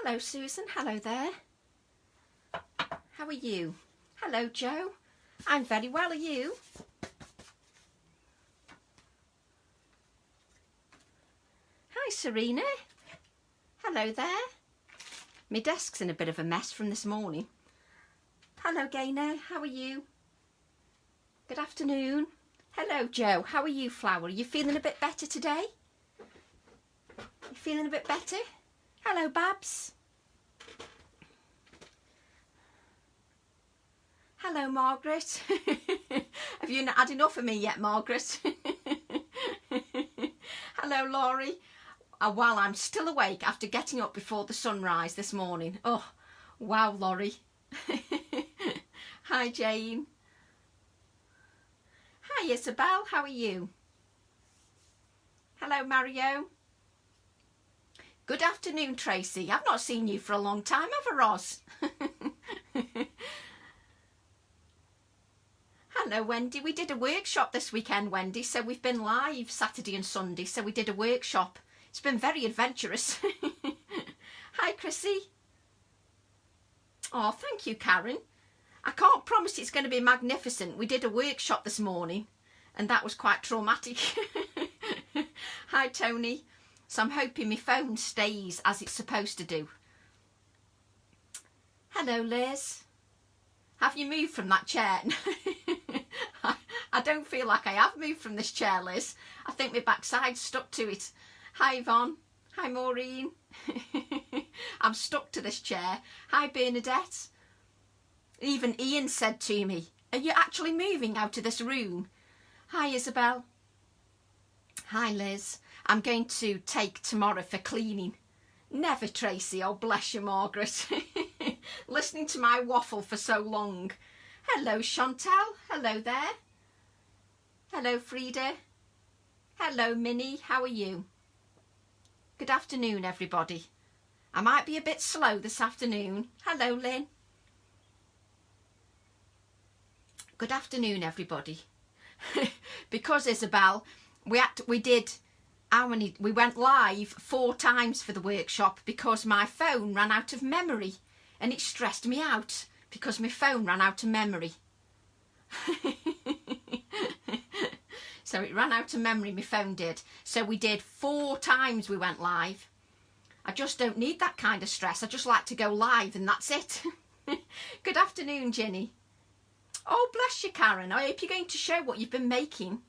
Hello, Susan. Hello there. How are you? Hello, Joe. I'm very well. Are you? Hi, Serena. Hello there. My desk's in a bit of a mess from this morning. Hello, Gaynor. How are you? Good afternoon. Hello, Joe. How are you, Flower? Are you feeling a bit better today? You feeling a bit better? Hello, Babs. Hello, Margaret. Have you not had enough of me yet, Margaret? Hello, Laurie. While I'm still awake after getting up before the sunrise this morning. Oh, wow, Laurie. Hi, Jane. Hi, Isabel. How are you? Hello, Mario. Good afternoon, Tracy. I've not seen you for a long time, have I, Roz? Hello, Wendy. We did a workshop this weekend, Wendy, so we've been live Saturday and Sunday, so we did a workshop. It's been very adventurous. Hi, Chrissy. Oh, thank you, Karen. I can't promise it's going to be magnificent. We did a workshop this morning, and that was quite traumatic. Hi, Tony. So I'm hoping my phone stays as it's supposed to do. Hello, Liz. Have you moved from that chair? I don't feel like I have moved from this chair, Liz. I think my backside's stuck to it. Hi, Yvonne. Hi, Maureen. I'm stuck to this chair. Hi, Bernadette. Even Ian said to me, are you actually moving out of this room? Hi, Isabel. Hi, Liz. I'm going to take tomorrow for cleaning. Never, Tracy. Oh, bless you, Margaret. Listening to my waffle for so long. Hello, Chantal. Hello there. Hello, Frida. Hello, Minnie. How are you? Good afternoon, everybody. I might be a bit slow this afternoon. Hello, Lynn. Good afternoon, everybody. Because, Isabel, we went live 4 times for the workshop because my phone ran out of memory, and it stressed me out because my phone ran out of memory. So it ran out of memory, my phone did. So we did 4 times we went live. I just don't need that kind of stress. I just like to go live and that's it. Good afternoon, Ginny. Oh, bless you, Karen. I hope you're going to show what you've been making.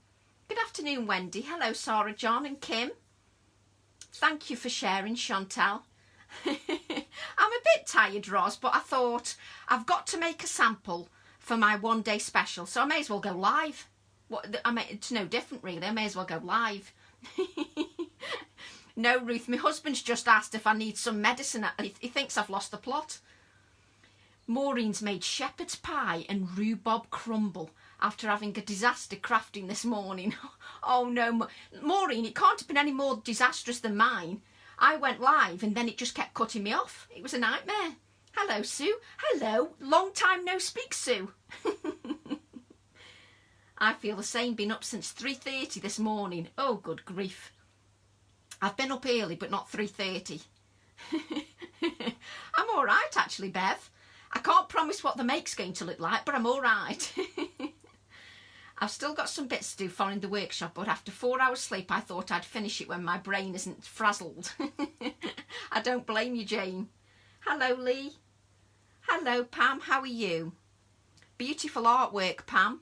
Good afternoon, Wendy. Hello, Sarah, John and Kim. Thank you for sharing, Chantal. I'm a bit tired, Roz, but I thought I've got to make a sample for my one-day special, so I may as well go live. It's no different, really. I may as well go live. No, Ruth, my husband's just asked if I need some medicine. He thinks I've lost the plot. Maureen's made shepherd's pie and rhubarb crumble after having a disaster crafting this morning. Oh no, Maureen, it can't have been any more disastrous than mine. I went live and then it just kept cutting me off. It was a nightmare. Hello, Sue. Hello, long time no speak, Sue. I feel the same, been up since 3:30 this morning. Oh, good grief. I've been up early, but not 3:30. I'm all right, actually, Bev. I can't promise what the make's going to look like, but I'm all right. I've still got some bits to do following the workshop, but after 4 hours sleep, I thought I'd finish it when my brain isn't frazzled. I don't blame you, Jane. Hello, Lee. Hello, Pam. How are you? Beautiful artwork, Pam.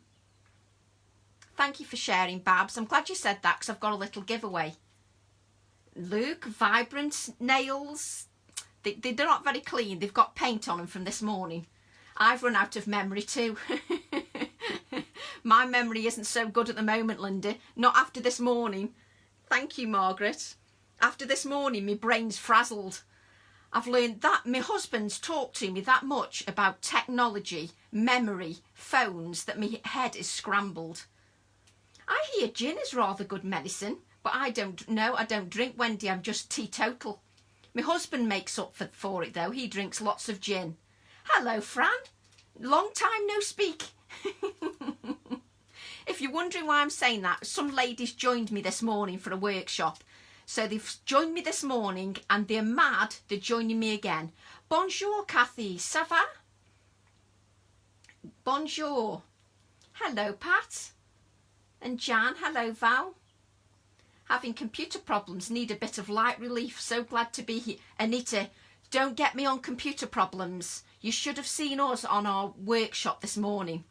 Thank you for sharing, Babs. I'm glad you said that because I've got a little giveaway. Luke, vibrant nails. They're not very clean. They've got paint on them from this morning. I've run out of memory too. My memory isn't so good at the moment, Linda. Not after this morning. Thank you, Margaret. After this morning, my brain's frazzled. I've learned that my husband's talked to me that much about technology, memory, phones, that my head is scrambled. I hear gin is rather good medicine, but I don't know. I don't drink, Wendy. I'm just teetotal. My husband makes up for it, though. He drinks lots of gin. Hello, Fran. Long time no speak. If you're wondering why I'm saying that, some ladies joined me this morning for a workshop. So they've joined me this morning and they're mad they're joining me again. Bonjour, Kathy. Ça va? Bonjour. Hello, Pat. And Jan. Hello, Val. Having computer problems, need a bit of light relief. So glad to be here. Anita, don't get me on computer problems. You should have seen us on our workshop this morning.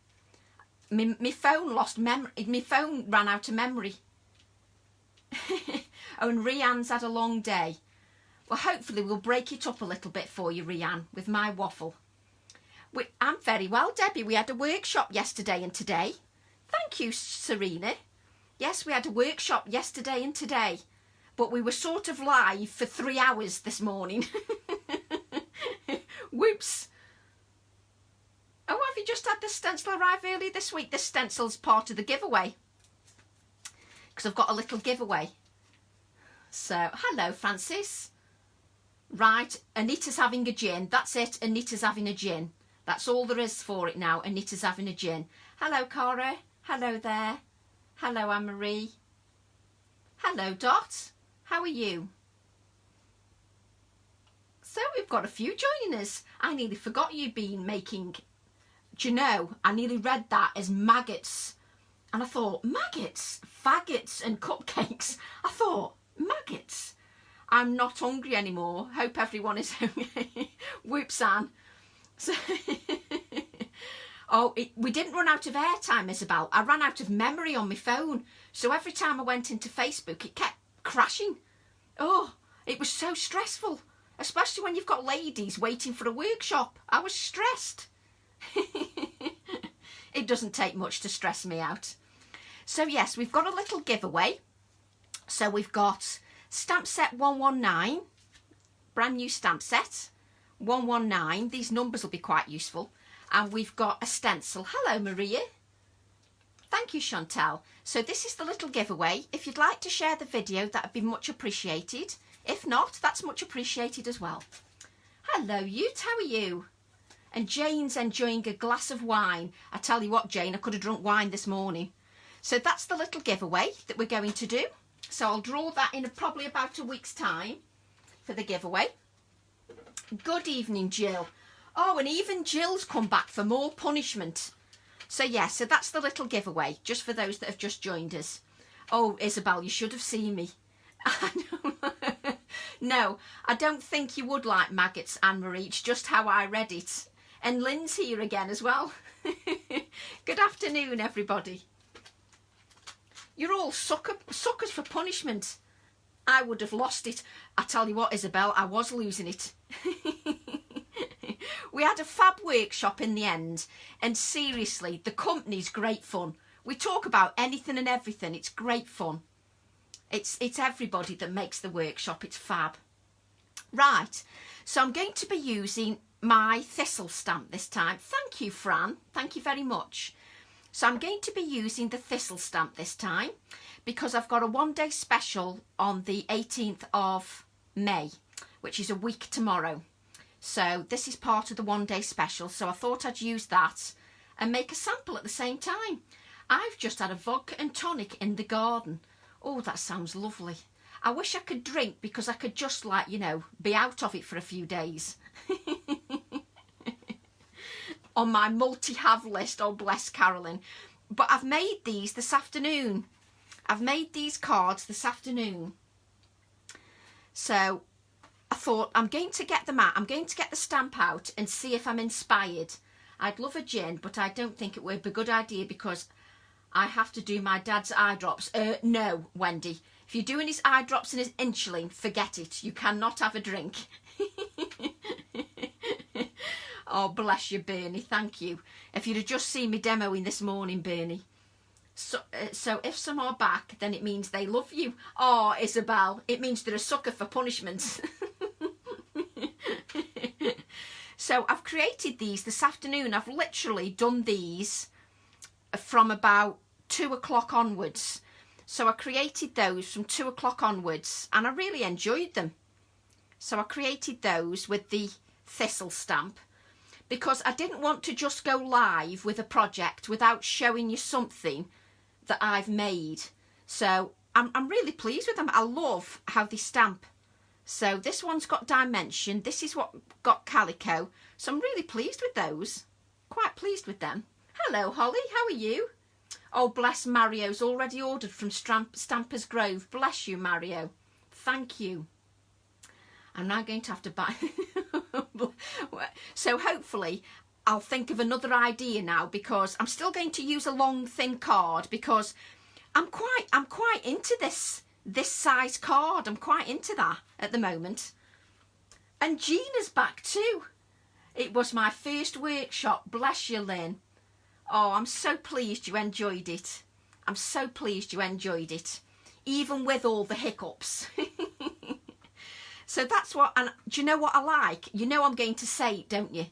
My phone lost memory. My phone ran out of memory. Oh, and Rianne's had a long day. Well, hopefully we'll break it up a little bit for you, Rianne, with my waffle. I'm very well, Debbie. We had a workshop yesterday and today. Thank you, Serena. Yes, we had a workshop yesterday and today, but we were sort of live for 3 hours this morning. Whoops. Oh, have you just had the stencil arrive early this week? This stencil's part of the giveaway, because I've got a little giveaway. So, hello, Francis. Right, Anita's having a gin. That's it, Anita's having a gin. That's all there is for it now. Anita's having a gin. Hello, Cara. Hello there. Hello, Anne-Marie. Hello, Dot. How are you? So we've got a few joining us. I nearly forgot you'd been making... Do you know, I nearly read that as maggots. And I thought, maggots, faggots and cupcakes. I thought, maggots. I'm not hungry anymore. Hope everyone is hungry. Whoops, Anne. So oh, we didn't run out of airtime, Isabel. I ran out of memory on my phone. So every time I went into Facebook, it kept crashing. Oh, it was so stressful. Especially when you've got ladies waiting for a workshop. I was stressed. It doesn't take much to stress me out. So yes, we've got a little giveaway. So we've got stamp set 119. Brand new stamp set. 119. These numbers will be quite useful. And we've got a stencil. Hello, Maria. Thank you, Chantal. So this is the little giveaway. If you'd like to share the video, that would be much appreciated. If not, that's much appreciated as well. Hello, Ute. How are you? And Jane's enjoying a glass of wine. I tell you what, Jane, I could have drunk wine this morning. So that's the little giveaway that we're going to do. So I'll draw that in probably about a week's time for the giveaway. Good evening, Jill. Oh, and even Jill's come back for more punishment. So yeah, so that's the little giveaway, just for those that have just joined us. Oh, Isabel, you should have seen me. No, I don't think you would like maggots, Anne-Marie. It's just how I read it. And Lynn's here again as well. Good afternoon, everybody. You're all suckers for punishment. I would have lost it. I tell you what, Isabel, I was losing it. We had a fab workshop in the end, and seriously, the company's great fun. We talk about anything and everything. It's great fun. It's everybody that makes the workshop. It's fab. Right, so I'm going to be using my Thistle stamp this time. Thank you, Fran. Thank you very much. So I'm going to be using the Thistle stamp this time because I've got a one-day special on the 18th of May, which is a week tomorrow. So this is part of the one-day special, so I thought I'd use that and make a sample at the same time. I've just had a vodka and tonic in the garden. Oh, that sounds lovely. I wish I could drink because I could just, like, you know, be out of it for a few days. On my multi-have list, oh bless Carolyn. But I've made these this afternoon. I've made these cards this afternoon. So I thought I'm going to get them out. I'm going to get the stamp out and see if I'm inspired. I'd love a gin, but I don't think it would be a good idea because I have to do my dad's eye drops. No, Wendy. If you're doing his eye drops and his insulin, forget it. You cannot have a drink. Oh, bless you, Bernie. Thank you. If you'd have just seen me demoing this morning, Bernie. So if some are back, then it means they love you. Oh, Isabel, it means they're a sucker for punishment. So I've created these this afternoon. I've literally done these from about 2 o'clock onwards. So I created those from 2 o'clock onwards and I really enjoyed them. So I created those with the Thistle stamp because I didn't want to just go live with a project without showing you something that I've made. So I'm really pleased with them. I love how they stamp. So this one's got dimension. This is what got calico. So I'm really pleased with those. Quite pleased with them. Hello, Holly. How are you? Oh, bless, Mario's already ordered from Stampers Grove. Bless you, Mario. Thank you. I'm now going to have to buy. So hopefully I'll think of another idea now, because I'm still going to use a long thin card, because I'm quite into this size card. I'm quite into that at the moment. And Gina's back too. It was my first workshop. Bless you, Lynn. Oh, I'm so pleased you enjoyed it. I'm so pleased you enjoyed it, even with all the hiccups. So that's what, and do you know what I like? You know I'm going to say it, don't you?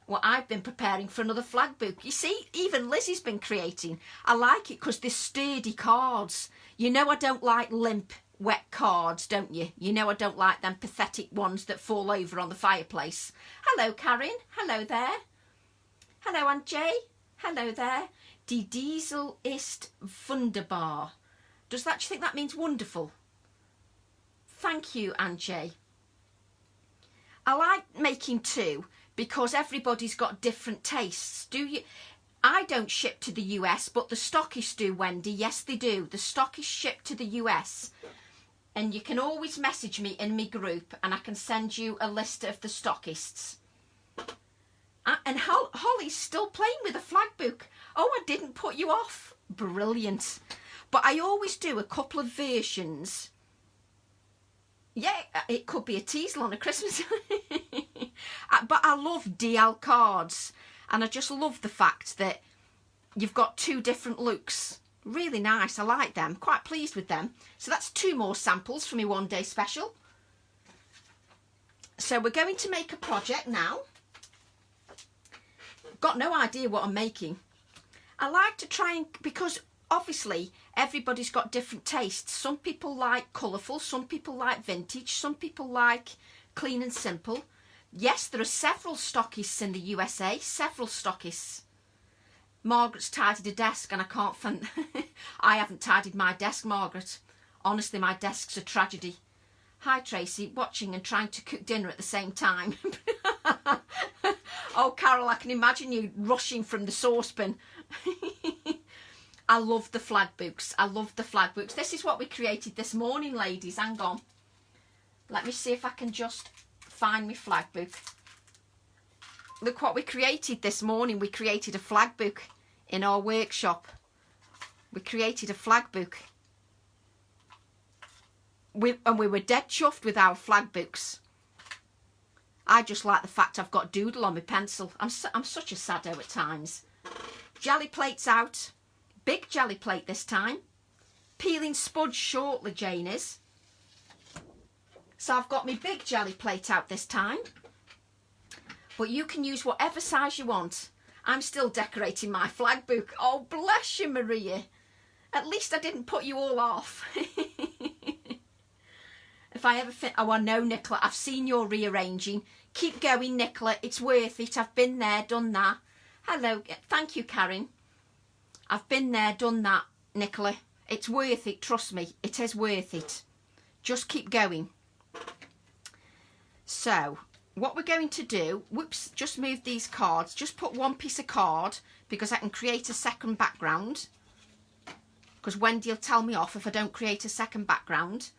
Well, I've been preparing for another flag book. You see, even Lizzie's been creating. I like it because they're sturdy cards. You know I don't like limp, wet cards, don't you? You know I don't like them pathetic ones that fall over on the fireplace. Hello, Karen. Hello there. Hello, Aunt Jay. Hello there. Die Diesel ist wunderbar. Do you think that means wonderful? Thank you, Aunt Jay. I like making two because everybody's got different tastes. Do you? I don't ship to the US, but the stockists do, Wendy. Yes, they do. The stockists ship to the US. And you can always message me in my group and I can send you a list of the stockists. And Holly's still playing with a flag book. Oh, I didn't put you off. Brilliant. But I always do a couple of versions. Yeah, it could be a Thistle on a Christmas. But I love DL cards. And I just love the fact that you've got two different looks. Really nice. I like them. Quite pleased with them. So that's two more samples for my one day special. So we're going to make a project now. Got no idea what I'm making. I like to try and, because obviously everybody's got different tastes. Some people like colourful, some people like vintage, some people like clean and simple. Yes, there are several stockists in the USA, several stockists. Margaret's tidied a desk and I can't find... I haven't tidied my desk, Margaret. Honestly, my desk's a tragedy. Hi, Tracy, watching and trying to cook dinner at the same time. Oh, Carol, I can imagine you rushing from the saucepan. I love the flag books. I love the flag books. This is what we created this morning, ladies. Hang on. Let me see if I can just find my flag book. Look what we created this morning. We created a flag book in our workshop. We created a flag book. And we were dead chuffed with our flag books. I just like the fact I've got doodle on my pencil. I'm such a saddo at times. Jelly plates out. Big jelly plate this time. Peeling spuds shortly, Jane is. So I've got my big jelly plate out this time. But you can use whatever size you want. I'm still decorating my flag book. Oh, bless you, Maria. At least I didn't put you all off. If I ever oh, I know, Nicola, I've seen your rearranging. Keep going, Nicola. It's worth it. I've been there, done that. Hello. Thank you, Karen. I've been there, done that, Nicola. It's worth it. Trust me. It is worth it. Just keep going. So, what we're going to do... Whoops, just move these cards. Just put one piece of card because I can create a second background. Because Wendy will tell me off if I don't create a second background.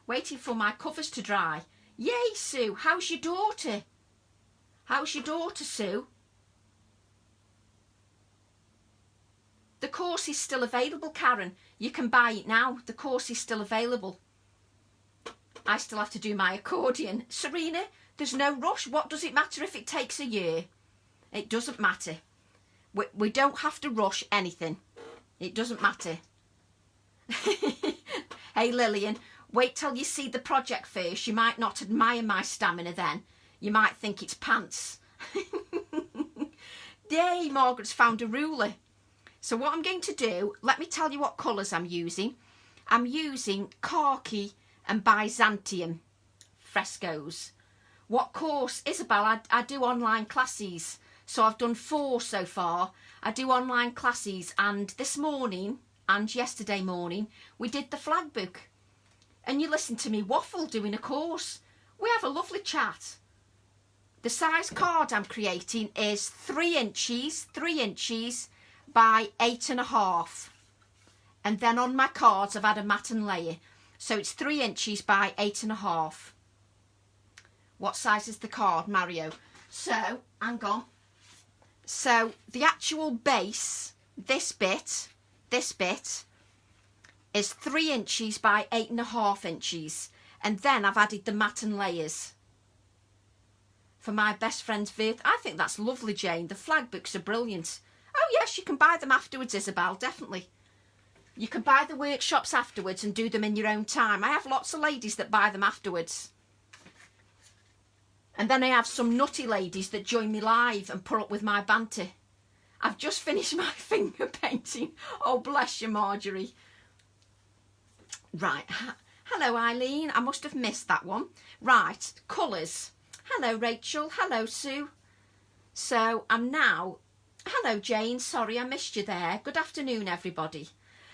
Waiting for my covers to dry. Yay, Sue. How's your daughter? How's your daughter, Sue? The course is still available, Karen. You can buy it now. The course is still available. I still have to do my accordion. Serena, there's no rush. What does it matter if it takes a year? It doesn't matter. We don't have to rush anything. It doesn't matter. Hey, Lillian. Wait till you see the project first. You might not admire my stamina then. You might think it's pants. Yay, Margaret's found a ruler. So what I'm going to do, let me tell you what colours I'm using. I'm using khaki and Byzantium frescoes. What course? Isabel, I do online classes. So I've done 4 so far. I do online classes and this morning and yesterday morning we did the flag book. And you listened to me waffle doing a course. We have a lovely chat. The size card I'm creating is 3 inches by 8.5. And then on my cards I've had a mat and layer. So it's 3 inches by 8.5. What size is the card, Mario? So, hang on. So the actual base, this bit, is 3 inches by 8.5 inches. And then I've added the mat and layers. For my best friend's birthday. I think that's lovely, Jane. The flag books are brilliant. Oh yes, you can buy them afterwards, Isabel, definitely. You can buy the workshops afterwards and do them in your own time. I have lots of ladies that buy them afterwards. And then I have some nutty ladies that join me live and put up with my banter. I've just finished my finger painting. Oh, bless you, Marjorie. Right. Hello, Eileen. I must have missed that one. Right. Colours. Hello, Rachel. Hello, Sue. So I'm now... Hello, Jane. Sorry, I missed you there. Good afternoon, everybody.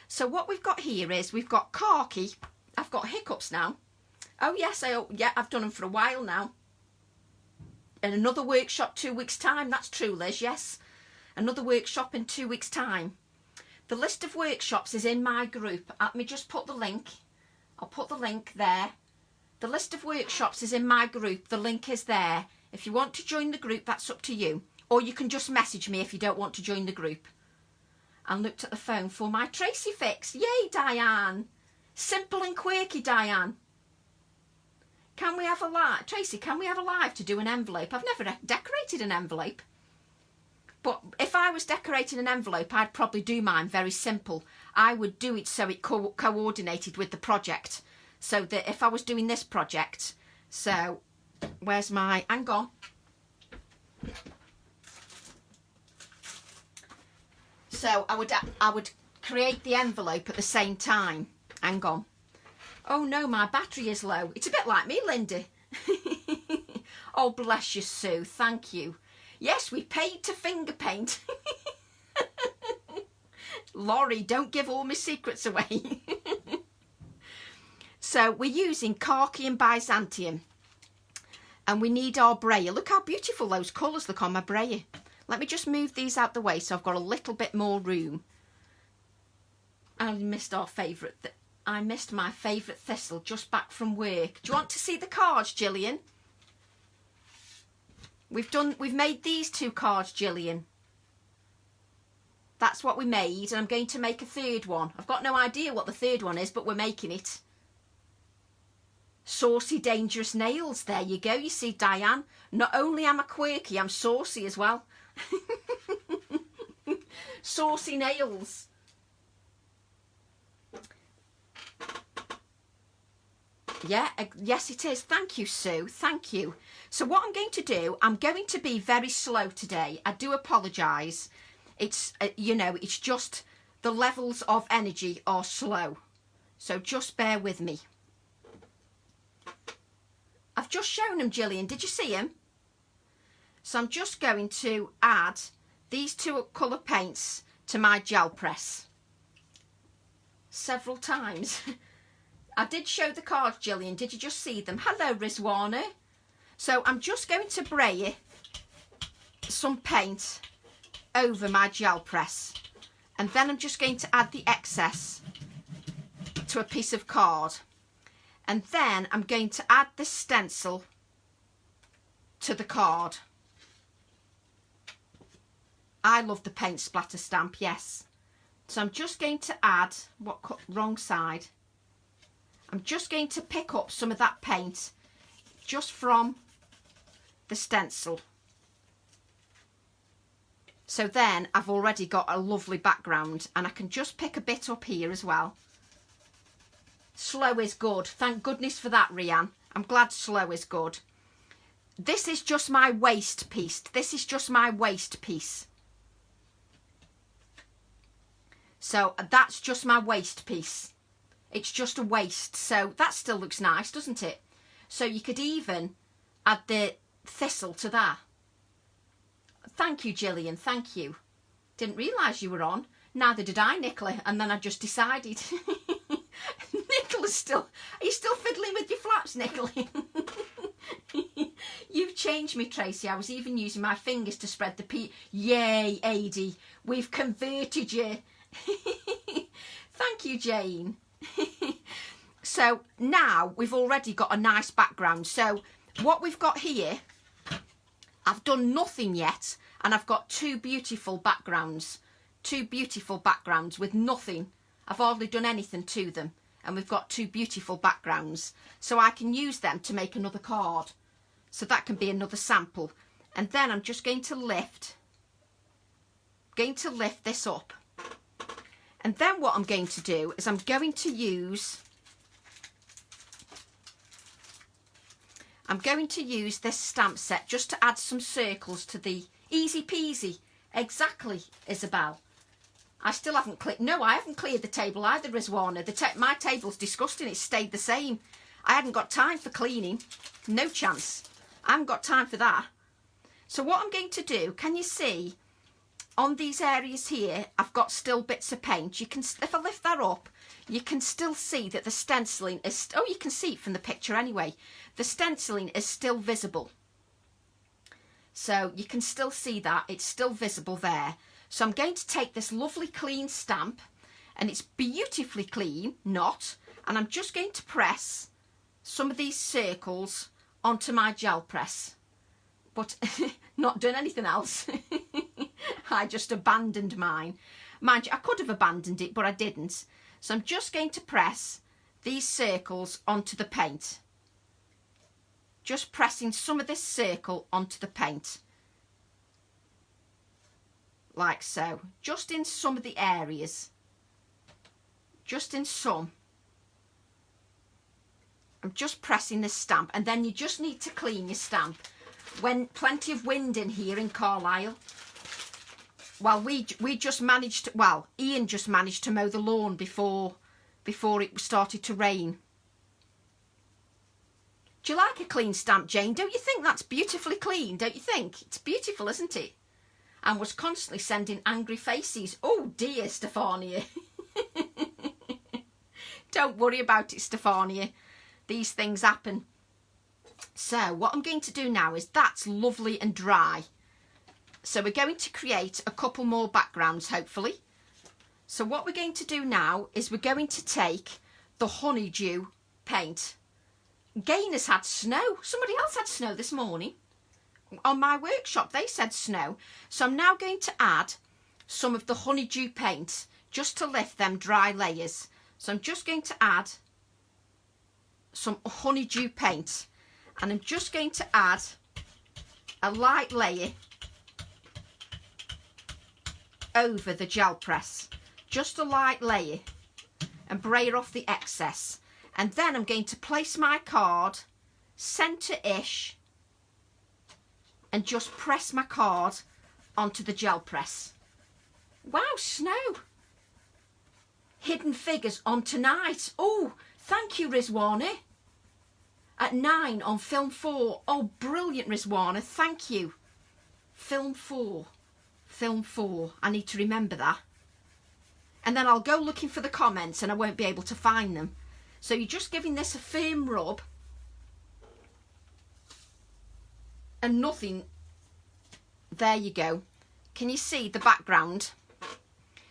So what we've got here is we've got khaki. I've got hiccups now. Oh, yes. I've done them for a while now. And another workshop 2 weeks' time. That's true, Liz. Yes. Another workshop in 2 weeks' time. The list of workshops is in my group. Let me just put the link. I'll put the link there. The list of workshops is in my group. The link is there. If you want to join the group, that's up to you. Or you can just message me if you don't want to join the group. And looked at the phone for my Tracy fix. Yay, Diane. Simple and quirky, Diane. Can we have a live? Tracy, can we have a live to do an envelope? I've never decorated an envelope. But if I was decorating an envelope, I'd probably do mine very simple. I would do it so it coordinated with the project. So that if I was doing this project, so where's my, hang on. So I would create the envelope at the same time. Hang on. Oh no, my battery is low. It's a bit like me, Linda. Oh, bless you, Sue. Thank you. Yes, we paid to finger paint. Laurie, don't give all my secrets away. So we're using khaki and Byzantium. And we need our brayer. Look how beautiful those colours look on my brayer. Let me just move these out the way so I've got a little bit more room. I missed our favourite. I missed my favourite Thistle just back from work. Do you want to see the cards, Gillian? We've made these 2 cards, Gillian. That's what we made, and I'm going to make a third one. I've got no idea what the third one is, but we're making it. Saucy, dangerous nails. There you go. You see, Diane, not only am I quirky, I'm saucy as well. Saucy nails. Yeah, yes it is. Thank you, Sue. Thank you. So what I'm going to do, I'm going to be very slow today. I do apologise. It's, you know, it's just the levels of energy are slow. So just bear with me. I've just shown them, Gillian. Did you see them? So I'm just going to add these 2 colour paints to my gel press. Several times. I did show the cards, Gillian. Did you just see them? Hello, Rizwana. So I'm just going to spray some paint over my gel press. And then I'm just going to add the excess to a piece of card. And then I'm going to add the stencil to the card. I love the paint splatter stamp, yes. So I'm just going to add, wrong side. I'm just going to pick up some of that paint just from the stencil. So then I've already got a lovely background and I can just pick a bit up here as well. Slow is good. Thank goodness for that, Rianne. I'm glad slow is good. This is just my waist piece. This is just my waist piece. So that's just my waist piece. It's just a waist. So that still looks nice, doesn't it? So you could even add the thistle to that. Thank you, Gillian. Thank you. Didn't realise you were on. Neither did I, Nicola, and then I just decided. Nicola's still, are you still fiddling with your flaps, Nicola? You've changed me, Tracy. I was even using my fingers to spread the Yay, Adi, we've converted you. Thank you, Jane. So now we've already got a nice background. So what we've got here, I've done nothing yet, and I've got two beautiful backgrounds with nothing. I've hardly done anything to them, and we've got two beautiful backgrounds, so I can use them to make another card. So that can be another sample. And then I'm just going to lift this up. And then what I'm going to do is I'm going to use this stamp set just to add some circles to the easy peasy. Exactly, Isabel. I still haven't cleared. No, I haven't cleared the table either, Rizwana. My table's disgusting. It's stayed the same. I hadn't got time for cleaning. No chance. I haven't got time for that. So what I'm going to do, can you see on these areas here, I've got still bits of paint. You can, if I lift that up, you can still see that the stenciling is, oh, you can see it from the picture anyway. The stenciling is still visible. So you can still see that, it's still visible there. So I'm going to take this lovely clean stamp, and it's beautifully clean, and I'm just going to press some of these circles onto my gel press, but not done anything else. I just abandoned mine. Mind you, I could have abandoned it, but I didn't. So I'm just going to press these circles onto the paint. Just pressing some of this circle onto the paint. Like so. Just in some of the areas. Just in some. I'm just pressing this stamp, and then you just need to clean your stamp. When plenty of wind in here in Carlisle. Well, we just managed to, well, Ian just managed to mow the lawn before it started to rain. Do you like a clean stamp, Jane? Don't you think that's beautifully clean? Don't you think? It's beautiful, isn't it? And was constantly sending angry faces. Oh dear, Stefania. Don't worry about it, Stefania. These things happen. So what I'm going to do now is that's lovely and dry. So we're going to create a couple more backgrounds, hopefully. So what we're going to do now is we're going to take the honeydew paint. Gaynors had snow. Somebody else had snow this morning. On my workshop, they said snow. So I'm now going to add some of the honeydew paint just to lift them dry layers. So I'm just going to add some honeydew paint, and I'm just going to add a light layer over the gel press, just a light layer, and brayer off the excess. And then I'm going to place my card centre-ish and just press my card onto the gel press. Wow, snow! Hidden Figures on tonight. Oh, thank you, Rizwana. At 9 on Film 4. Oh, brilliant, Rizwana. Thank you. Film 4. Film 4. I need to remember that. And then I'll go looking for the comments and I won't be able to find them. So you're just giving this a firm rub. And nothing. There you go. Can you see the background?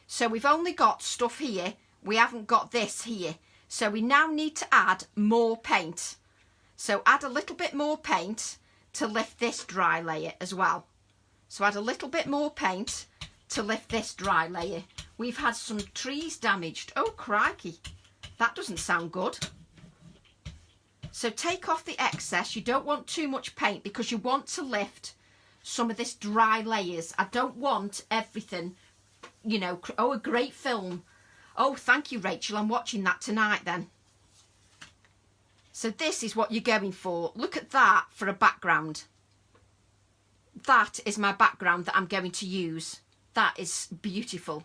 So we've only got stuff here. We haven't got this here. So we now need to add more paint. So add a little bit more paint to lift this dry layer as well. So add a little bit more paint to lift this dry layer. We've had some trees damaged. Oh, crikey. That doesn't sound good. So take off the excess. You don't want too much paint because you want to lift some of this dry layers. I don't want everything, you know. Oh, a great film. Oh, thank you, Rachel. I'm watching that tonight then. So this is what you're going for. Look at that for a background. That is my background that I'm going to use. That is beautiful.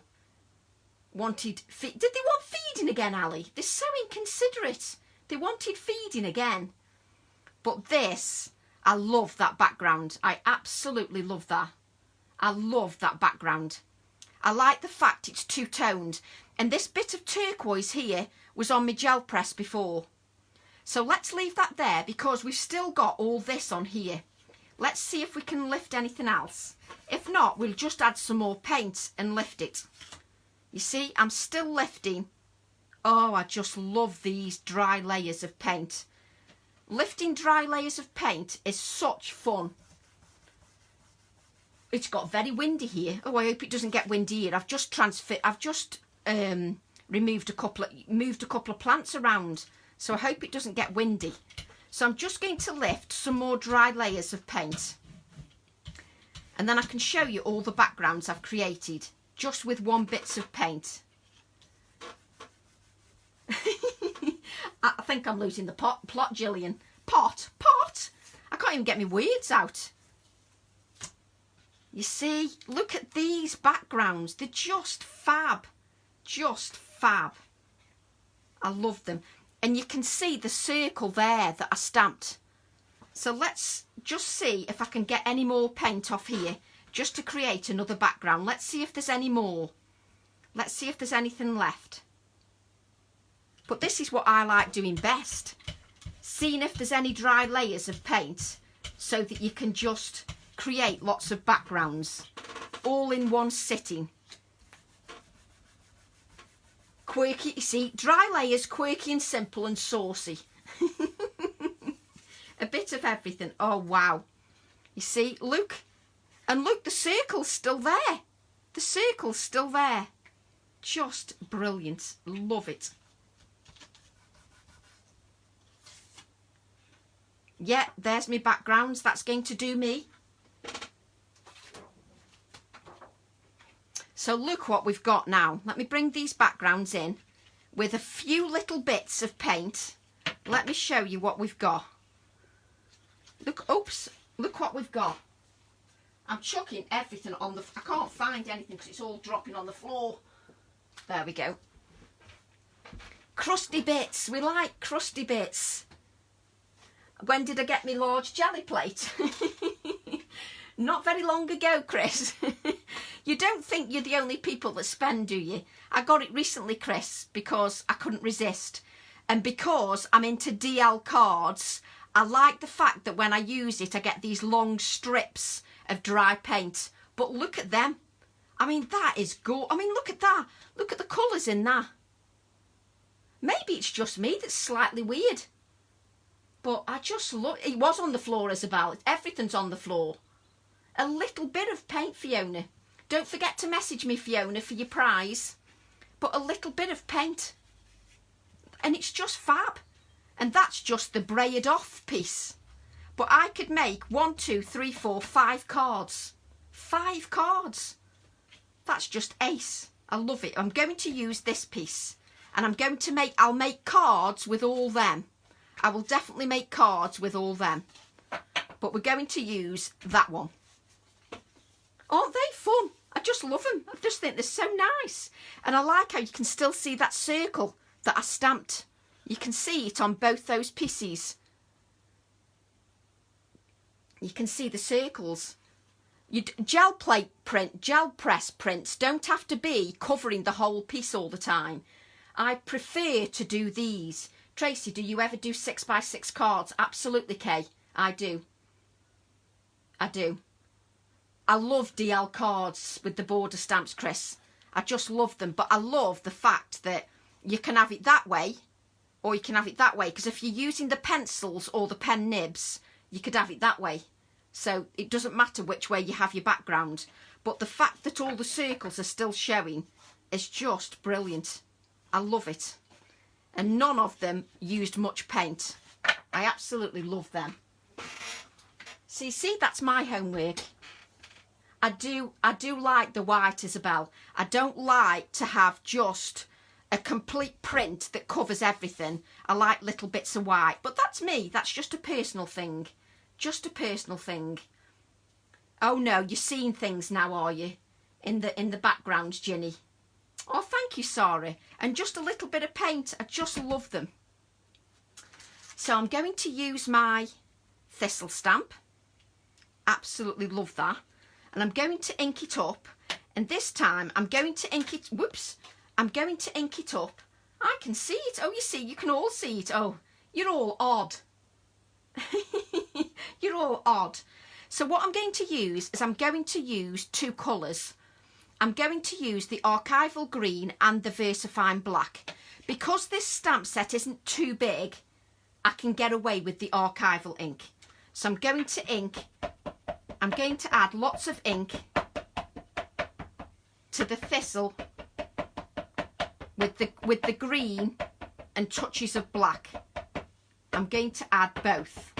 Did they want feeding again, Ali? They're so inconsiderate. They wanted feeding again. But this, I love that background. I absolutely love that. I love that background. I like the fact it's two-toned. And this bit of turquoise here was on my gel press before. So let's leave that there because we've still got all this on here. Let's see if we can lift anything else. If not, we'll just add some more paint and lift it. You see, I'm still lifting. Oh, I just love these dry layers of paint. Lifting dry layers of paint is such fun. It's got very windy here. Oh, I hope it doesn't get windy here. I've just moved a couple of plants around, so I hope it doesn't get windy. So I'm just going to lift some more dry layers of paint, and then I can show you all the backgrounds I've created just with one bits of paint. I think I'm losing the plot, Gillian. Pot. I can't even get my words out. You see, look at these backgrounds. They're just fab. Just fab. I love them. And you can see the circle there that I stamped. So let's just see if I can get any more paint off here just to create another background. Let's see if there's any more. Let's see if there's anything left. But this is what I like doing best. Seeing if there's any dry layers of paint so that you can just create lots of backgrounds all in one sitting. Quirky, you see, dry layers, quirky and simple and saucy. A bit of everything. Oh, wow. You see, look. And look, the circle's still there. The circle's still there. Just brilliant. Love it. Yeah, there's my backgrounds. That's going to do me. So look what we've got now. Let me bring these backgrounds in with a few little bits of paint. Let me show you what we've got. Look, oops, look what we've got. I'm chucking everything on the... I can't find anything because it's all dropping on the floor. There we go. Crusty bits. We like crusty bits. When did I get my large jelly plate? Not very long ago, Chris. You don't think you're the only people that spend, do you? I got it recently, Chris, because I couldn't resist. And because I'm into DL cards, I like the fact that when I use it, I get these long strips of dry paint. But look at them. I mean, that is good. I mean, look at that. Look at the colours in that. Maybe it's just me that's slightly weird. But I just love... It was on the floor, Isabel. Everything's on the floor. A little bit of paint, Fiona. Don't forget to message me, Fiona, for your prize. But a little bit of paint. And it's just fab. And that's just the braid off piece. But I could make 1, 2, 3, 4, 5 cards. 5 cards. That's just ace. I love it. I'm going to use this piece. And I'm going to make... I'll make cards with all them. I will definitely make cards with all them. But we're going to use that one. Aren't they fun? I just love them. I just think they're so nice. And I like how you can still see that circle that I stamped. You can see it on both those pieces. You can see the circles. Gel press prints don't have to be covering the whole piece all the time. I prefer to do these. Tracy, do you ever do 6x6 cards? Absolutely, Kay. I do. I do. I love DL cards with the border stamps, Chris. I just love them. But I love the fact that you can have it that way or you can have it that way. Because if you're using the pencils or the pen nibs, you could have it that way. So it doesn't matter which way you have your background. But the fact that all the circles are still showing is just brilliant. I love it. And none of them used much paint. I absolutely love them. See, that's my homework. I do like the white, Isabel. I don't like to have just a complete print that covers everything. I like little bits of white. But that's me. That's just a personal thing. Just a personal thing. Oh no, you're seeing things now, are you? In the background, Ginny. Oh, thank you, Sarah. And just a little bit of paint. I just love them. So I'm going to use my Thistle stamp. Absolutely love that. And I'm going to ink it up. And this time I'm going to ink it, whoops, I'm going to ink it up. I can see it. Oh, you see, you can all see it. Oh, you're all odd. You're all odd. So what I'm going to use is I'm going to use two colours. I'm going to use the Archival Green and the VersaFine Black. Because this stamp set isn't too big, I can get away with the Archival ink. So I'm going to add lots of ink to the Thistle with the green and touches of black. I'm going to add both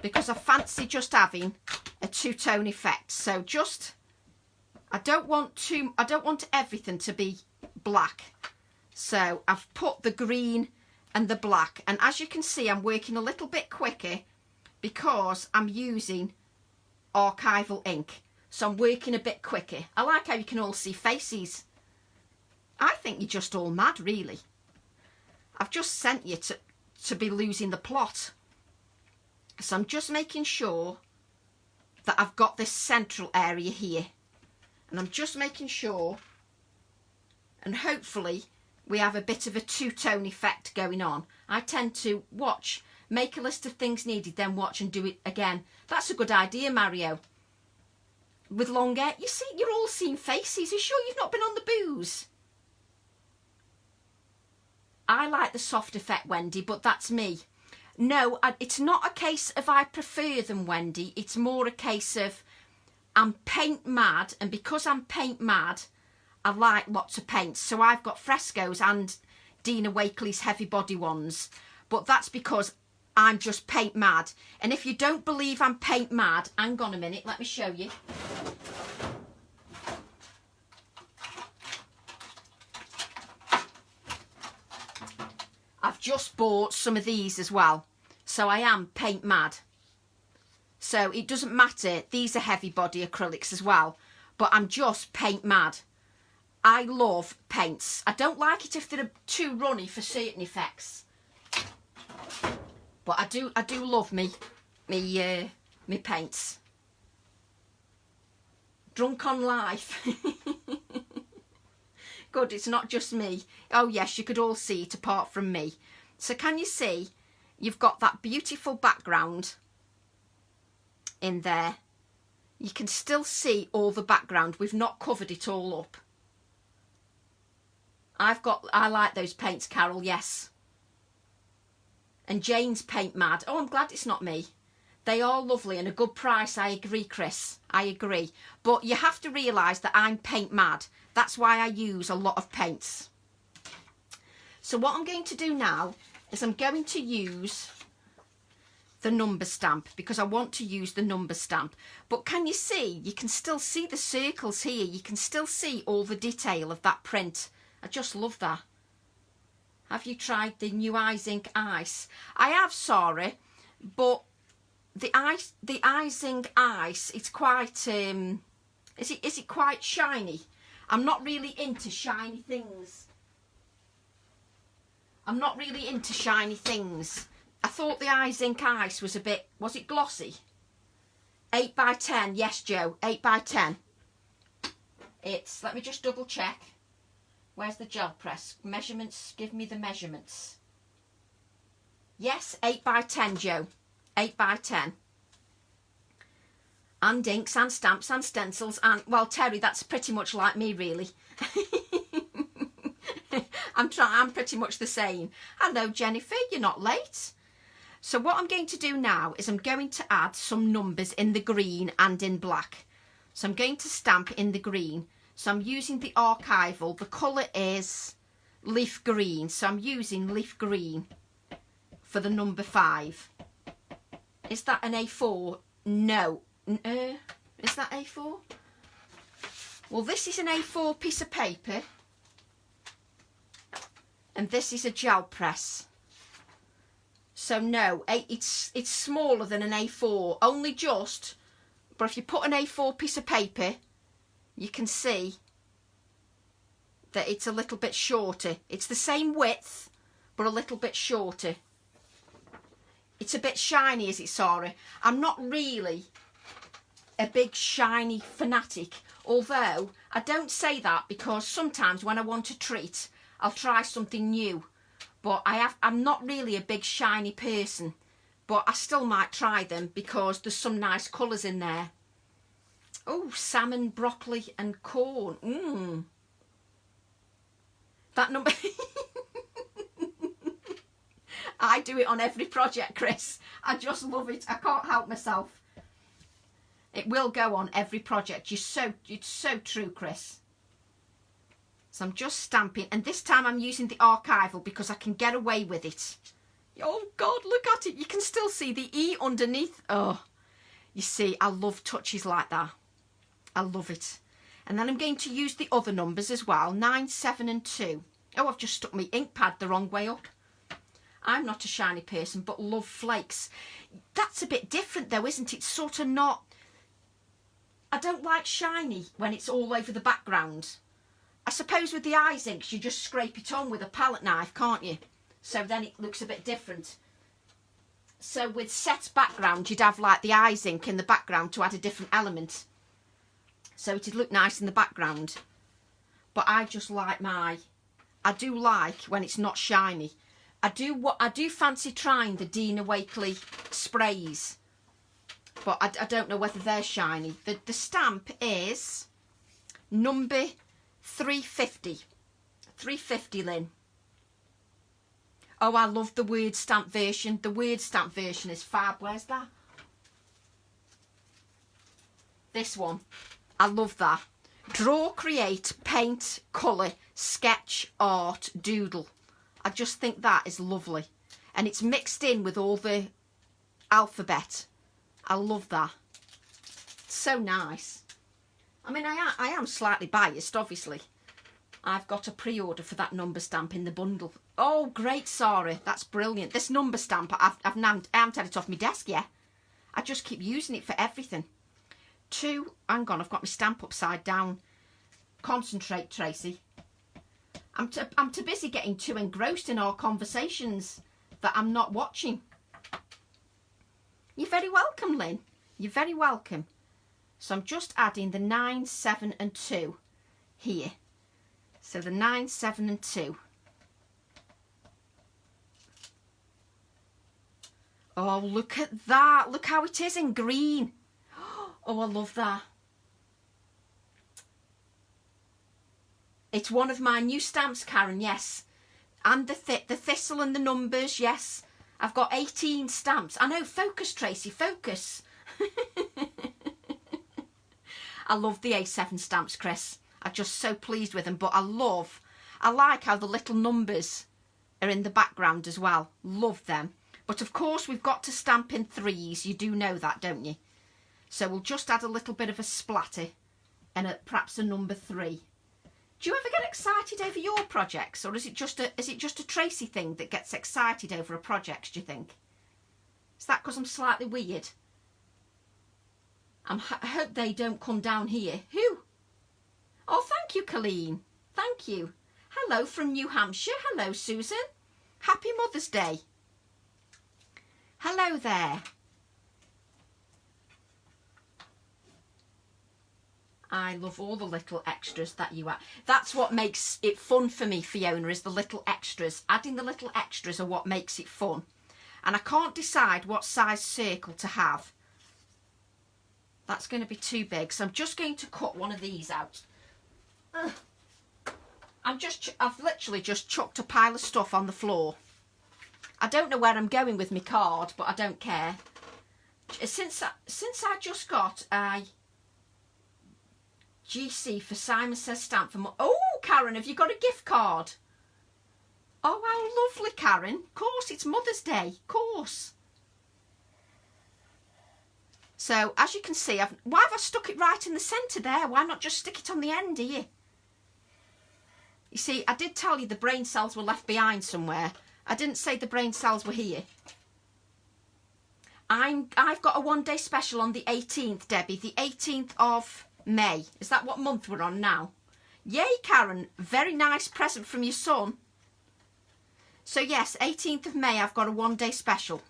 because I fancy just having a two-tone effect. So just, I don't want everything to be black. So I've put the green and the black, and as you can see I'm working a little bit quicker because I'm using Archival ink. So I'm working a bit quicker. I like how you can all see faces. I think you're just all mad, really. I've just sent you to be losing the plot. So I'm just making sure that I've got this central area here. And I'm just making sure, and hopefully we have a bit of a two-tone effect going on. I tend to watch, make a list of things needed, then watch and do it again. That's a good idea, Mario. With long hair, you see, you're all seeing faces. Are you sure you've not been on the booze? I like the soft effect, Wendy, but that's me. No, it's not a case of I prefer them, Wendy. It's more a case of I'm paint mad, and because I'm paint mad, I like lots of paints. So I've got frescoes and Dina Wakley's heavy body ones, but that's because I'm just paint mad. And if you don't believe I'm paint mad, hang on a minute, let me show you. I've just bought some of these as well. So I am paint mad. So it doesn't matter. These are heavy body acrylics as well. But I'm just paint mad. I love paints. I don't like it if they're too runny for certain effects. But I do love me paints. Drunk on life. Good, it's not just me. Oh yes, you could all see it apart from me. So can you see, you've got that beautiful background in there. You can still see all the background. We've not covered it all up. I like those paints, Carol, yes. And Jane's paint mad. Oh, I'm glad it's not me. They are lovely and a good price. I agree, Chris. I agree. But you have to realise that I'm paint mad. That's why I use a lot of paints. So what I'm going to do now is I'm going to use the number stamp because I want to use the number stamp. But can you see? You can still see the circles here. You can still see all the detail of that print. I just love that. Have you tried the new Ink Ice? I have, Sarah, but the Ink Ice, it's quite, is it quite shiny? I'm not really into shiny things. I'm not really into shiny things. I thought the Ink Ice was a bit, was it glossy? 8 by 10, yes, Joe, 8 by 10. It's, let me just double check. Where's the gel press? Measurements, give me the measurements. Yes, 8 by 10, Joe. 8 by 10. And inks and stamps and stencils and, well, Terry, that's pretty much like me, really. I'm pretty much the same. Hello, Jennifer, you're not late. So what I'm going to do now is I'm going to add some numbers in the green and in black. So I'm going to stamp in the green. So I'm using the Archival. The colour is leaf green. So I'm using leaf green for the number 5. Is that an A4? No. Is that A4? Well, this is an A4 piece of paper. And this is a gel press. So no, it's smaller than an A4. Only just. But if you put an A4 piece of paper, you can see that it's a little bit shorter. It's the same width, but a little bit shorter. It's a bit shiny, is it, Sarah? I'm not really a big shiny fanatic, although I don't say that because sometimes when I want a treat I'll try something new, but I'm not really a big shiny person, but I still might try them because there's some nice colours in there. Oh, salmon, broccoli and corn. That number I do it on every project, Chris. I just love it. I can't help myself. It will go on every project. It's so true, Chris. So I'm just stamping, and this time I'm using the archival because I can get away with it. Oh God, look at it. You can still see the E underneath. Oh, you see, I love touches like that. I love it. And then I'm going to use the other numbers as well, 9, 7 and 2. Oh, I've just stuck my ink pad the wrong way up. I'm not a shiny person, but love flakes. That's a bit different though, isn't it? It's sort of not... I don't like shiny when it's all over the background. I suppose with the eyes inks, you just scrape it on with a palette knife, can't you? So then it looks a bit different. So with set background, you'd have like the eyes ink in the background to add a different element. So it'd look nice in the background. But I just like I do like when it's not shiny. I do fancy trying the Dina Wakley sprays, but I don't know whether they're shiny. The stamp is number 350. 350, Lynn. Oh, I love the word stamp version. The word stamp version is fab. Where's that? This one. I love that. Draw, create, paint, colour, sketch, art, doodle. I just think that is lovely. And it's mixed in with all the alphabet. I love that. It's so nice. I mean, I am slightly biased, obviously. I've got a pre-order for that number stamp in the bundle. Oh, great, Sarah. That's brilliant. This number stamp, I haven't had it off my desk yet. I just keep using it for everything. 2, hang on, I've got my stamp upside down. Concentrate, Tracy. I'm too busy getting too engrossed in our conversations that I'm not watching. You're very welcome, Lynn. You're very welcome. So I'm just adding the 9, 7 and 2 here. So the 9, 7 and 2. Oh, look at that. Look how it is in green. Oh, I love that. It's one of my new stamps, Karen, yes. And the thistle and the numbers, yes. I've got 18 stamps. I know, focus, Tracy, focus. I love the A7 stamps, Chris. I'm just so pleased with them. But I like how the little numbers are in the background as well. Love them. But of course, we've got to stamp in 3s. You do know that, don't you? So we'll just add a little bit of a splatter and perhaps a number 3. Do you ever get excited over your projects, or is it just a Tracy thing that gets excited over a project, do you think? Is that because I'm slightly weird? I hope they don't come down here. Who? Oh, thank you, Colleen. Thank you. Hello from New Hampshire. Hello, Susan. Happy Mother's Day. Hello there. I love all the little extras that you add. That's what makes it fun for me, Fiona, is the little extras. Adding the little extras are what makes it fun. And I can't decide what size circle to have. That's going to be too big, so I'm just going to cut one of these out. I've literally just chucked a pile of stuff on the floor. I don't know where I'm going with my card, but I don't care. Since I just got a GC for Simon Says stamp for... Oh, Karen, have you got a gift card? Oh, how lovely, Karen. Of course, it's Mother's Day. Of course. So, as you can see, why have I stuck it right in the centre there? Why not just stick it on the end here? You see, I did tell you the brain cells were left behind somewhere. I didn't say the brain cells were here. I've got a one-day special on the 18th, Debbie. The 18th of May. Is that what month we're on now? Yay, Karen. Very nice present from your son. So, yes, 18th of May, I've got a one-day special.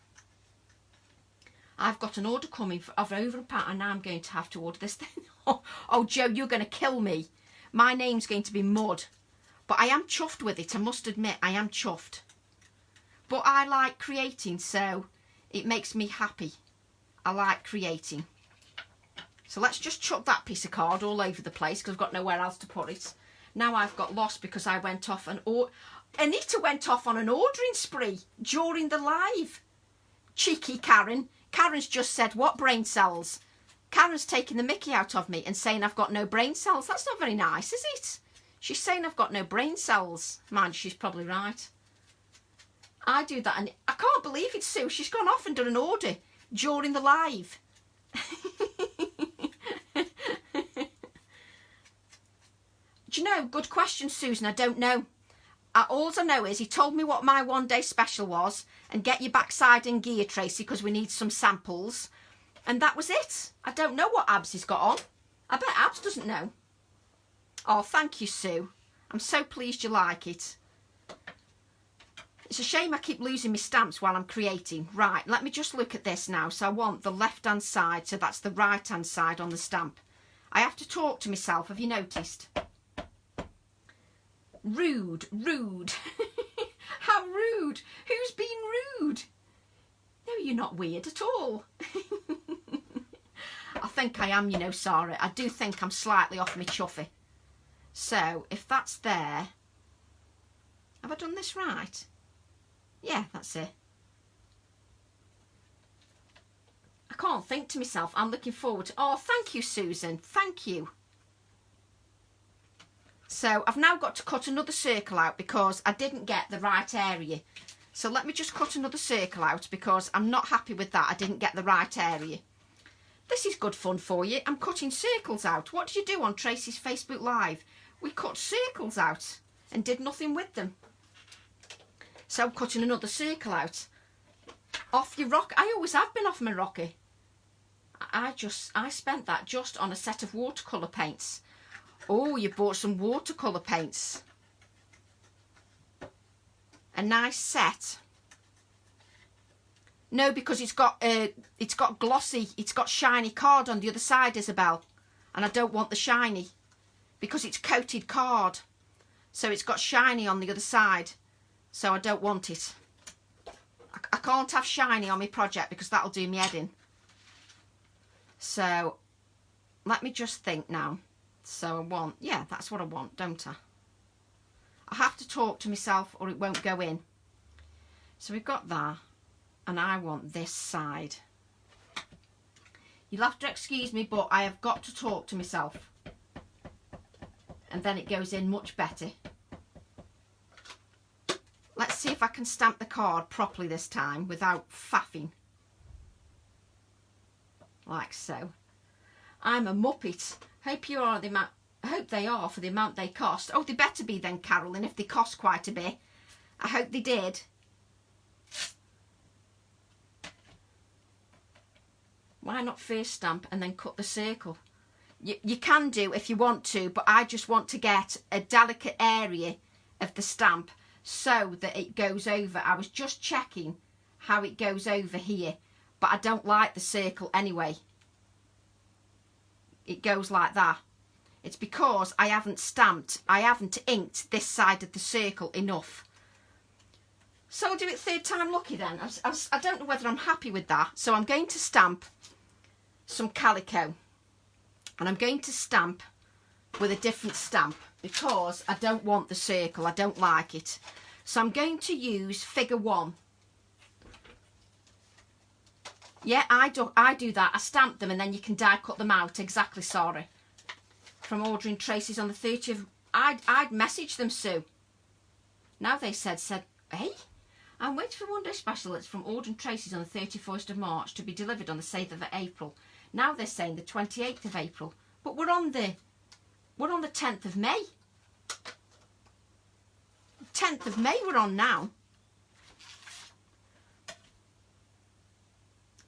I've got an order coming of over a pound, and now I'm going to have to order this thing. Oh, Joe, you're going to kill me. My name's going to be Mud. But I am chuffed with it, I must admit, I am chuffed. But I like creating, so it makes me happy. I like creating. So let's just chuck that piece of card all over the place because I've got nowhere else to put it. Now I've got lost because I went off Anita went off on an ordering spree during the live. Cheeky Karen. Karen's just said, what brain cells? Karen's taking the mickey out of me and saying I've got no brain cells. That's not very nice, is it? She's saying I've got no brain cells. Mind, she's probably right. I do that, and I can't believe it, Sue. She's gone off and done an order during the live. Do you know? Good question, Susan. I don't know. All I know is he told me what my one-day special was, and get your backside in gear, Tracy, because we need some samples. And that was it. I don't know what Abs has got on. I bet Abs doesn't know. Oh, thank you, Sue. I'm so pleased you like it. It's a shame I keep losing my stamps while I'm creating. Right, let me just look at this now. So I want the left-hand side, so that's the right-hand side on the stamp. I have to talk to myself, have you noticed? Rude, rude. How rude. Who's being rude? No, you're not weird at all. I think I am, you know, Sarah. I do think I'm slightly off my chuffy. So, if that's there... Have I done this right? Yeah, that's it. I can't think to myself. I'm looking forward to... Oh, thank you, Susan. Thank you. So, I've now got to cut another circle out because I didn't get the right area. So, let me just cut another circle out because I'm not happy with that. I didn't get the right area. This is good fun for you. I'm cutting circles out. What did you do on Tracy's Facebook Live? We cut circles out and did nothing with them. So I'm cutting another circle out. Off your rock. I always have been off my rocky. I spent that just on a set of watercolour paints. Oh, you bought some watercolour paints. A nice set. No, because it's got glossy, it's got shiny card on the other side, Isabel. And I don't want the shiny. Because it's coated card. So it's got shiny on the other side. So I don't want it. I can't have shiny on my project because that'll do me head in. So let me just think now. So I want, yeah, that's what I want, don't I? I have to talk to myself or it won't go in. So we've got that. And I want this side. You'll have to excuse me, but I have got to talk to myself. And then it goes in much better. Let's see if I can stamp the card properly this time without faffing. Like so. I'm a muppet. Hope you are the amount. I hope they are for the amount they cost. Oh, they better be then, Carolyn, if they cost quite a bit. I hope they did. Why not first stamp and then cut the circle? You can do if you want to, but I just want to get a delicate area of the stamp so that it goes over. I was just checking how it goes over here, but I don't like the circle anyway. It goes like that. It's because I haven't inked this side of the circle enough. So I'll do it third time lucky then. I don't know whether I'm happy with that. So I'm going to stamp some calico. And I'm going to stamp with a different stamp because I don't want the circle. I don't like it. So I'm going to use figure 1. Yeah, I do that. I stamp them and then you can die cut them out. Exactly, sorry. From ordering Tracy's on the 30th. I'd message them, Sue. Now they said, hey, I'm waiting for one day special. It's from ordering Tracy's on the 31st of March to be delivered on the 7th of April. Now they're saying the 28th of April. But we're on the 10th of May. 10th of May we're on now.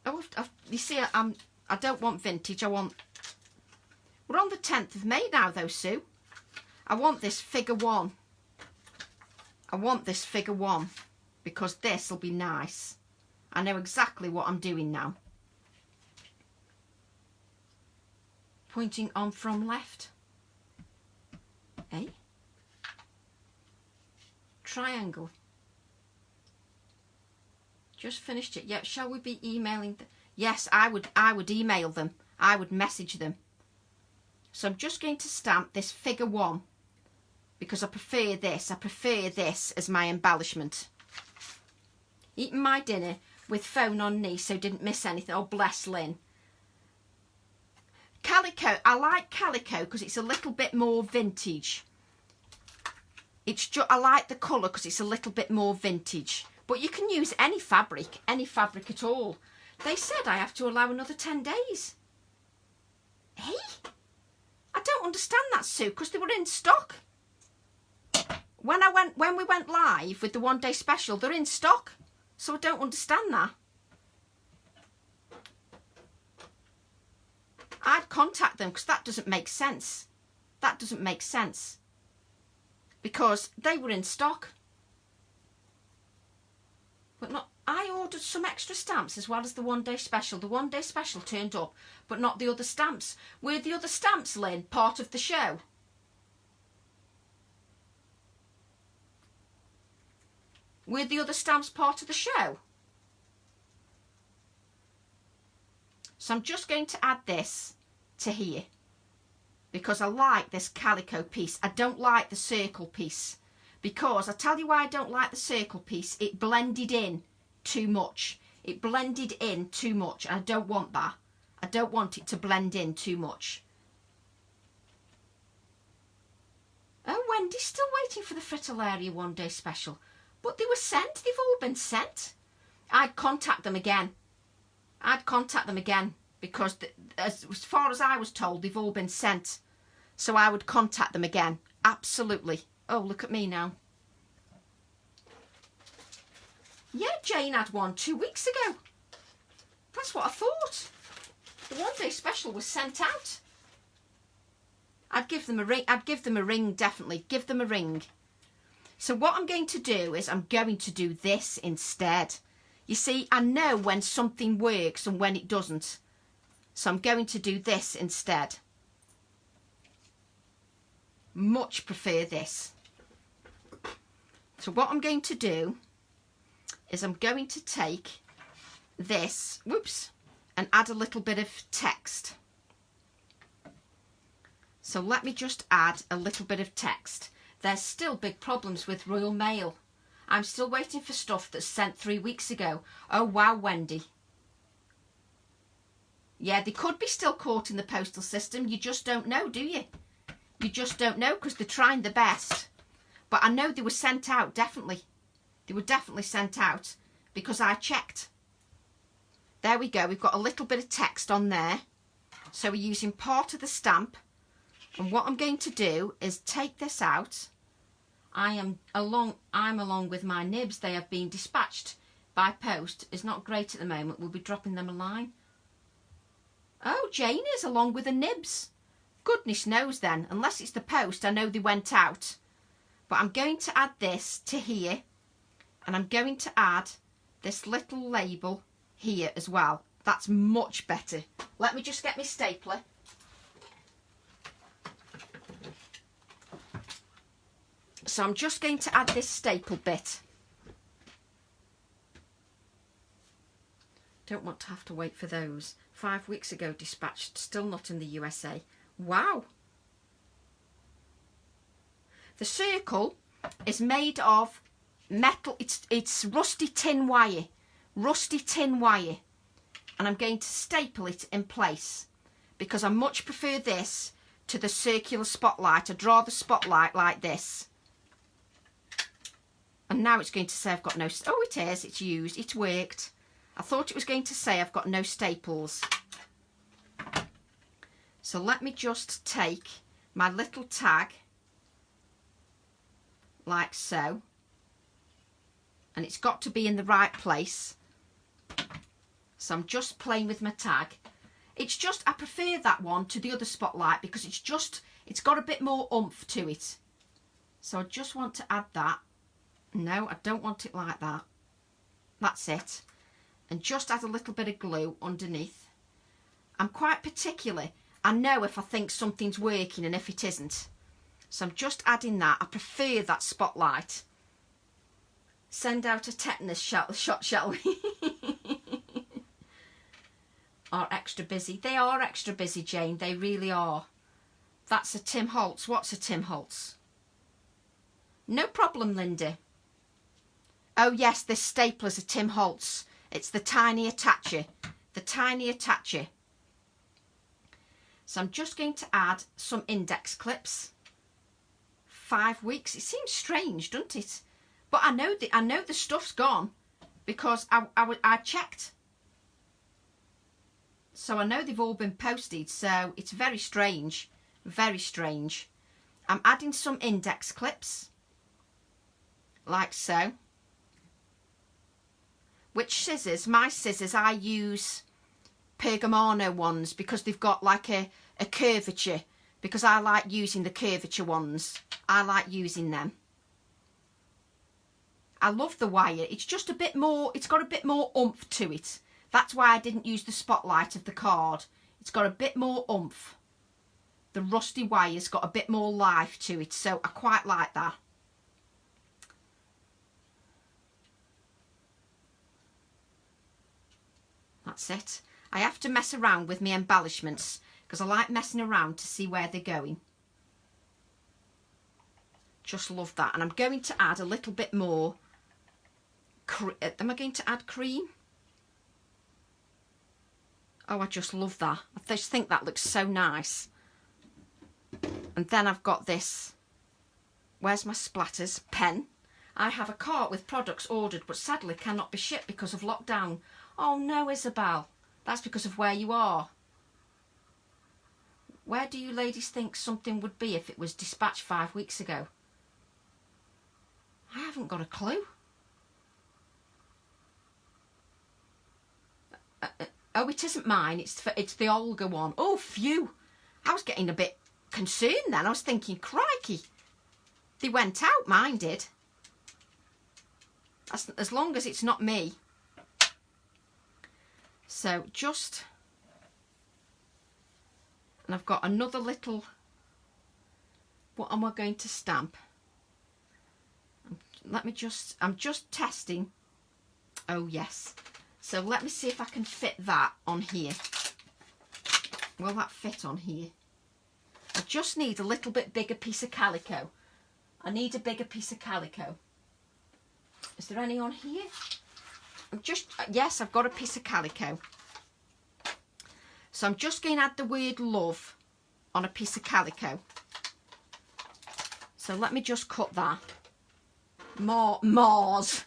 Oh, you see, I don't want vintage. We're on the 10th of May now though, Sue. I want this figure 1. I want this figure 1 because this will be nice. I know exactly what I'm doing now. Pointing on from left. Eh? Triangle. Just finished it. Yeah, shall we be emailing? Yes, I would email them. I would message them. So I'm just going to stamp this figure 1 because I prefer this. I prefer this as my embellishment. Eating my dinner with phone on knee so didn't miss anything. Oh, bless Lynn. Calico. I like calico because it's a little bit more vintage. I like the colour because it's a little bit more vintage. But you can use any fabric at all. They said I have to allow another 10 days. Hey? I don't understand that, Sue, because they were in stock. When we went live with the 1-day special, they're in stock. So I don't understand that. I'd contact them because that doesn't make sense. That doesn't make sense. Because they were in stock. But not. I ordered some extra stamps as well as the 1-day special. The 1-day special turned up, but not the other stamps. Were the other stamps, Lynn, part of the show? Were the other stamps part of the show? So I'm just going to add this to here because I like this calico piece. I don't like the circle piece because I tell you why I don't like the circle piece. It blended in too much. It blended in too much. I don't want that. I don't want it to blend in too much. Oh, Wendy's still waiting for the Fritillaria 1-day special. But they were sent. They've all been sent. I'd contact them again. I'd contact them again because as far as I was told, they've all been sent. So I would contact them again. Absolutely. Oh, look at me now. Yeah, Jane had one 2 weeks ago. That's what I thought. The 1-day special was sent out. I'd give them a ring. I'd give them a ring, definitely. Give them a ring. So what I'm going to do is I'm going to do this instead. You see, I know when something works and when it doesn't. So I'm going to do this instead. Much prefer this. So what I'm going to do is I'm going to take this, whoops, and add a little bit of text. So let me just add a little bit of text. There's still big problems with Royal Mail. I'm still waiting for stuff that's sent 3 weeks ago. Oh, wow, Wendy. Yeah, they could be still caught in the postal system. You just don't know, do you? You just don't know because they're trying their best. But I know they were sent out, definitely. They were definitely sent out because I checked. There we go. We've got a little bit of text on there. So we're using part of the stamp. And what I'm going to do is take this out. I'm along with my nibs. They have been dispatched by post. It's not great at the moment. We'll be dropping them a line. Oh, Jane is along with the nibs. Goodness knows then. Unless it's the post, I know they went out. But I'm going to add this to here. And I'm going to add this little label here as well. That's much better. Let me just get my stapler. So I'm just going to add this staple bit. Don't want to have to wait for those. 5 weeks ago dispatched, still not in the USA. Wow. The circle is made of metal. It's rusty tin wire. Rusty tin wire. And I'm going to staple it in place because I much prefer this to the circular spotlight. I draw the spotlight like this. And now it's going to say I've got no... Oh, it is. It's used. It's worked. I thought it was going to say I've got no staples. So let me just take my little tag like so. And it's got to be in the right place. So I'm just playing with my tag. It's just, I prefer that one to the other spotlight because it's got a bit more oomph to it. So I just want to add that. No, I don't want it like that. That's it. And just add a little bit of glue underneath. I'm quite particular. I know if I think something's working and if it isn't. So I'm just adding that. I prefer that spotlight. Send out a tetanus shot, shall we? Are extra busy. They are extra busy, Jane. They really are. That's a Tim Holtz. What's a Tim Holtz? No problem, Linda. Oh yes, this stapler's a Tim Holtz. It's the tiny attacher. The tiny attacher. So I'm just going to add some index clips. 5 weeks. It seems strange, doesn't it? But I know the stuff's gone because I checked. So I know they've all been posted. So it's very strange. Very strange. I'm adding some index clips. Like so. Which scissors? My scissors, I use Pergamano ones because they've got like a curvature. Because I like using the curvature ones. I like using them. I love the wire. It's just a bit more, it's got a bit more oomph to it. That's why I didn't use the spotlight of the card. It's got a bit more oomph. The rusty wire's got a bit more life to it. So I quite like that. That's it. I have to mess around with my embellishments because I like messing around to see where they're going. Just love that. And I'm going to add a little bit more. Am I going to add cream? Oh, I just love that. I just think that looks so nice. And then I've got this. Where's my splatters? Pen. I have a cart with products ordered but sadly cannot be shipped because of lockdown. Oh no, Isabel. That's because of where you are. Where do you ladies think something would be if it was dispatched 5 weeks ago? I haven't got a clue. Oh, it isn't mine. It's the Olga one. Oh, phew. I was getting a bit concerned then. I was thinking, crikey. They went out. Mine did. As long as it's not me. So just... And I've got another little... What am I going to stamp? Let me just... I'm just testing. Oh, yes. So let me see if I can fit that on here. Will that fit on here? I just need a little bit bigger piece of calico. I need a bigger piece of calico. Is there any on here? Yes, I've got a piece of calico. So I'm just going to add the word love on a piece of calico. So let me just cut that. Mars.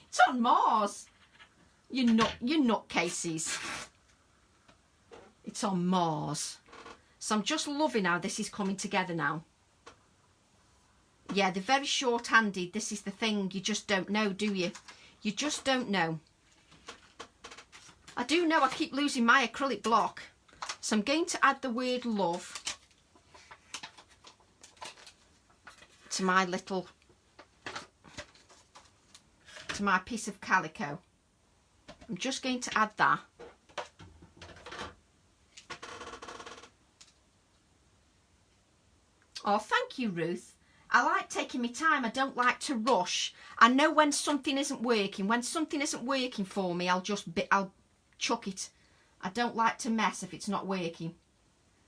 It's on Mars. You nutcases. It's on Mars. So I'm just loving how this is coming together now. Yeah, they're very short-handed. This is the thing. You just don't know, do you? You just don't know. I do know I keep losing my acrylic block. So I'm going to add the word love to my little... to my piece of calico. I'm just going to add that. Oh, thank you, Ruth. I like taking my time. I don't like to rush. I know when something isn't working. When something isn't working for me, I'll chuck it. I don't like to mess if it's not working.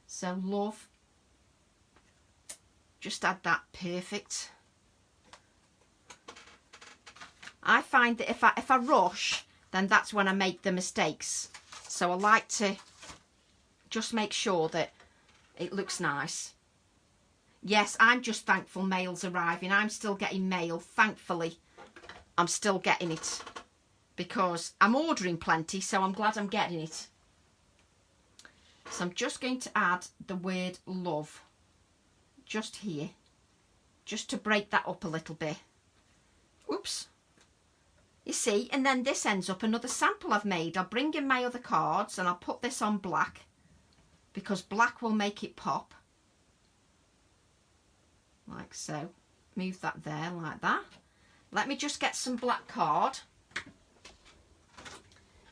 So, love. Just add that. Perfect. I find that if I rush, then that's when I make the mistakes. So I like to just make sure that it looks nice. Yes, I'm just thankful mail's arriving. I'm still getting mail. Thankfully, I'm still getting it. Because I'm ordering plenty, so I'm glad I'm getting it. So I'm just going to add the word love. Just here. Just to break that up a little bit. Oops. You see, and then this ends up another sample I've made. I'll bring in my other cards and I'll put this on black. Because black will make it pop. Like so. Move that there like that. Let me just get some black card.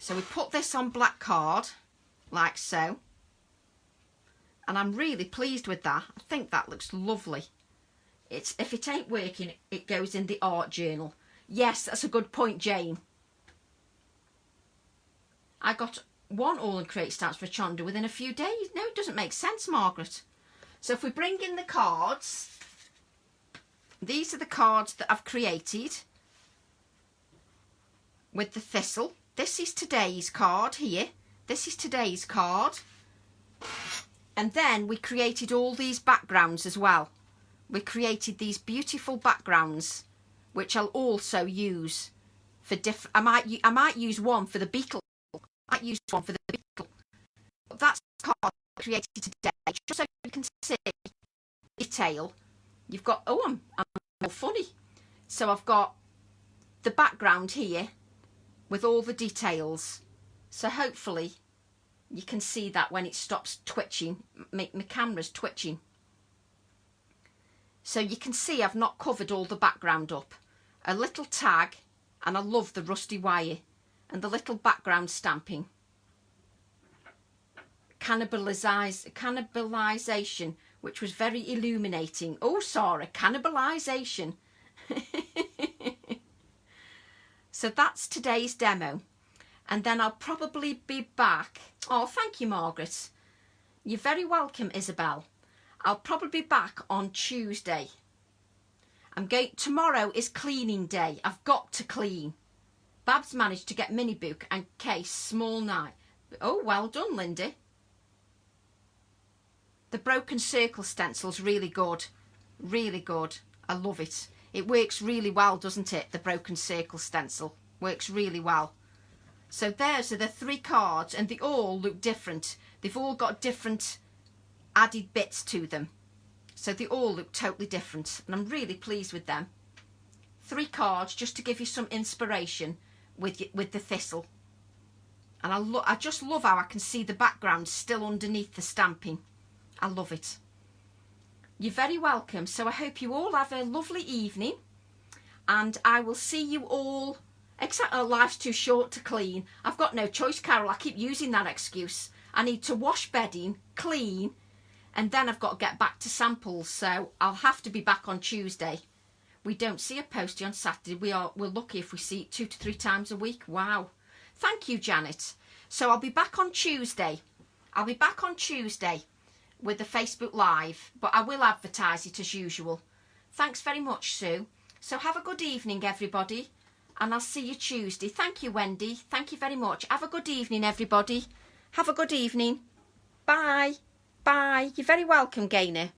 So we put this on black card. like so. And I'm really pleased with that. I think that looks lovely. If it ain't working, it goes in the art journal. Yes, that's a good point, Jane. I got one AALLandCreate stamps for Chonda within a few days. No, it doesn't make sense, Margaret. So if we bring in the cards, these are the cards that I've created with the Thistle. This is today's card here. This is today's card. And then we created all these backgrounds as well. We created these beautiful backgrounds, which I'll also use for different. I might use one for the beetle. I might use one for the beetle. But that's the card I created today, just so you can see detail. You've got, oh, I'm more funny. So I've got the background here with all the details. So hopefully you can see that when it stops twitching. My camera's twitching. So you can see I've not covered all the background up. A little tag, and I love the rusty wire, and the little background stamping. Cannibalization, which was very illuminating. Oh, Sarah, cannibalization. So that's today's demo. And then I'll probably be back. Oh, thank you, Margaret. You're very welcome, Isabel. I'll probably be back on Tuesday. Tomorrow is cleaning day. I've got to clean. Babs managed to get mini book and case small knife. Oh, well done, Lindy. The broken circle stencil's really good. Really good. I love it. It works really well, doesn't it? The broken circle stencil works really well. So those are the 3 cards, and they all look different. They've all got different added bits to them. So they all look totally different, and I'm really pleased with them. 3 cards just to give you some inspiration with the Thistle. And I just love how I can see the background still underneath the stamping. I love it. You're very welcome. So I hope you all have a lovely evening, and I will see you all. Except life's too short to clean. I've got no choice, Carol. I keep using that excuse. I need to wash bedding, clean, and then I've got to get back to samples. So I'll have to be back on Tuesday. We don't see a postie on Saturday. We're lucky if we see it 2 to 3 times a week. Wow. Thank you, Janet. So I'll be back on Tuesday. I'll be back on Tuesday with the Facebook Live, but I will advertise it as usual. Thanks very much, Sue. So have a good evening, everybody. And I'll see you Tuesday. Thank you, Wendy. Thank you very much. Have a good evening, everybody. Have a good evening. Bye. Bye. You're very welcome, Gaynor.